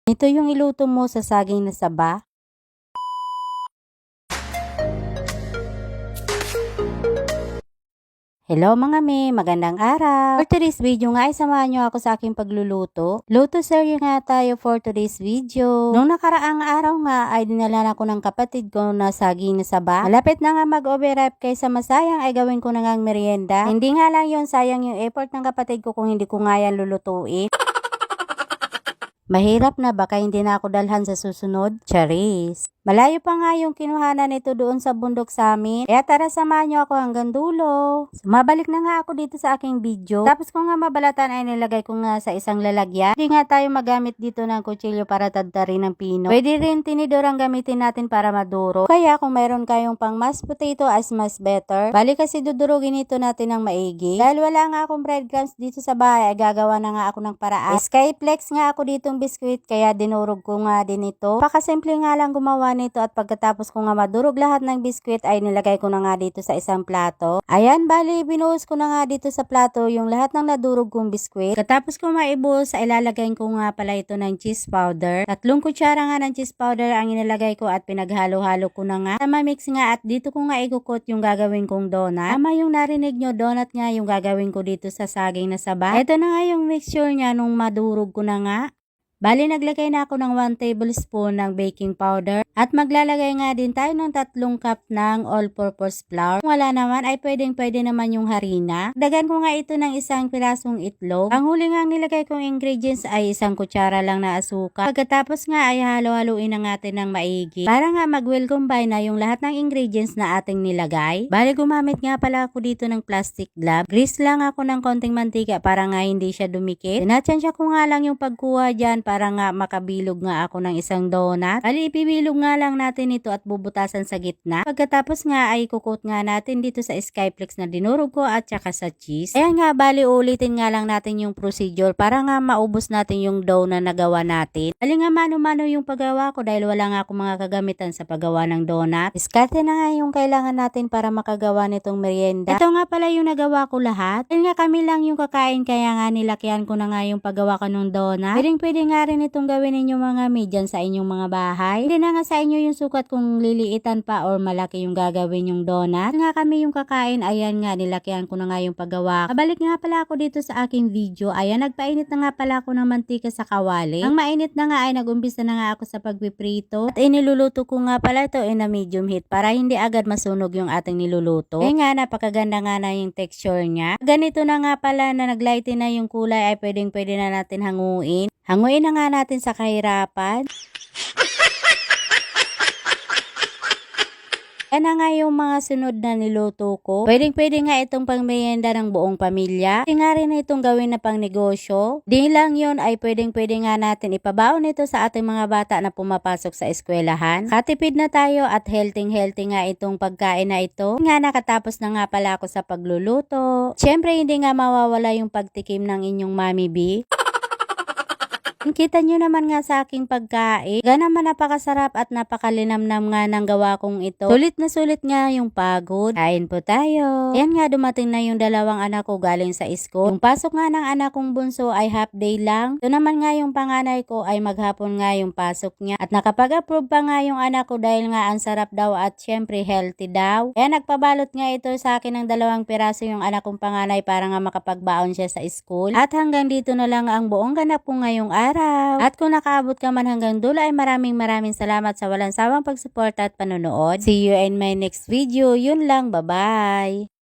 Ito yung iluto mo sa saging na saba. Hello mga magandang araw. For today's video nga ay samahan nyo ako sa aking pagluluto. Luto serye nga tayo for today's video. Nung nakaraang araw nga ay dinala ko ng kapatid ko na saging na saba. Malapit na nga mag-overripe kaysa masayang ay gawin ko na nga merienda. Hindi nga lang yun, sayang yung effort ng kapatid ko kung hindi ko nga yan lulutuin. Mahirap na, baka hindi na ako dalhan sa susunod. Charis. Malayo pa nga yung kinuhanan nito doon sa bundok sa amin. Kaya tara, samahan nyo ako hanggang dulo. Mabalik na nga ako dito sa aking video. Tapos ko nga mabalatan ay nilagay ko nga sa isang lalagyan. Hindi nga tayo magamit dito ng kutsilyo para tadtarin ng pino. Pwede rin tinidor ang gamitin natin para maduro. Kaya kung mayroon kayong pang mashed potato as mas better. Bali kasi dudurugin ito natin ng maigi. Dahil wala nga akong breadcrumbs dito sa bahay ay gagawa na nga ako ng paraan. Skyflex nga ako ditong biskuit kaya dinurog ko nga din ito. Pakasimple nga lang gumawa nito at pagkatapos ko nga madurog lahat ng biskuit ay nilagay ko na nga dito sa isang plato. Ayan, bali binuhos ko na nga dito sa plato yung lahat ng nadurog kong biskuit. Katapos ko maibuhos ay ilalagay ko nga pala ito ng cheese powder. 3 kutsara nga ng cheese powder ang inilagay ko at pinaghalo-halo ko na nga. Mamix nga at dito ko nga ikukot yung gagawin kong donut. Tama yung narinig nyo, donut nga yung gagawin ko dito sa saging na saba. Ito na nga yung mixture niya nung madurog ko na nga. Bali, naglagay na ako ng 1 tablespoon ng baking powder at maglalagay nga din tayo ng 3 cup ng all-purpose flour. Kung wala naman ay pwede naman yung harina. Dagan ko nga ito ng isang pirasong itlog. Ang huli nga nilagay kong ingredients ay 1 kutsara lang na asukal. Pagkatapos nga ay halo-haluin na natin ng maigi para nga mag-well combine na yung lahat ng ingredients na ating nilagay. Bali, gumamit nga pala ako dito ng plastic glove. Grease lang ako ng konting mantika para nga hindi siya dumikit. Tinatsansya ko nga lang yung pagkuha dyan para nga makabilog nga ako ng isang donut. Bali, ipibilog nga lang natin ito at bubutasan sa gitna. Pagkatapos nga ay kukot nga natin dito sa Skyflex na dinurog ko at saka sa cheese. Ayan nga, bali ulitin nga lang natin yung procedure para nga maubos natin yung dough na nagawa natin. Bali nga mano-mano yung paggawa ko dahil wala nga akong mga kagamitan sa paggawa ng donut. Diskarte na nga yung kailangan natin para makagawa nitong merienda. Ito nga pala yung nagawa ko lahat. Dahil nga kami lang yung kakain kaya nga nilakyan ko na nga yung paggawa ko ng donut. Pwedeng nga rin itong gawin ninyo mga dyan sa inyong mga bahay. Hindi na nga sa inyo yung sukat kung liliitan pa or malaki yung gagawin yung donut. Nga kami yung kakain, ayan nga, nilakyan ko na nga yung paggawa. Kabalik nga pala ako dito sa aking video. Ayan, nagpainit na nga pala ako ng mantika sa kawali. Ang mainit na nga ay nagumpisa na nga ako sa pagpiprito. At iniluluto ko nga pala ito in a medium heat para hindi agad masunog yung ating niluluto. Eh nga, napakaganda nga na yung texture niya. Ganito na nga pala na naglighten na yung kulay ay pwede na natin hanguin. Hanguin na nga natin sa kahirapan. Yan na nga yung mga sunod na niluto ko. Pwede nga itong pangmerienda ng buong pamilya. Pwede nga rin itong gawin na pang negosyo. Di lang yun ay pwede nga natin ipabaon ito sa ating mga bata na pumapasok sa eskwelahan. Katipid na tayo at healthy nga itong pagkain na ito. Nga nakatapos na nga pala ako sa pagluluto. Siyempre hindi nga mawawala yung pagtikim ng inyong Mami B. Kita nyo naman nga sa aking pagkain. Naman napakasarap at napakalinamnam nga ng gawa kong ito. Sulit nga yung pagod. Kain po tayo. Yan nga, dumating na yung 2 anak ko galing sa school. Yung pasok nga ng anak kong bunso ay half day lang. Ito naman nga yung panganay ko ay maghapon nga yung pasok niya. At nakapag-approve pa nga yung anak ko dahil nga ang sarap daw at syempre healthy daw. Kaya nagpabalot nga ito sa akin ng 2 piraso yung anak kong panganay para nga makapagbaon siya sa school. At hanggang dito na lang ang buong ganap ko ngayong araw. At kung nakaabot ka man hanggang dulo ay maraming salamat sa walang sawang pagsuporta at panonood. See you in my next video. Yun lang. Bye-bye.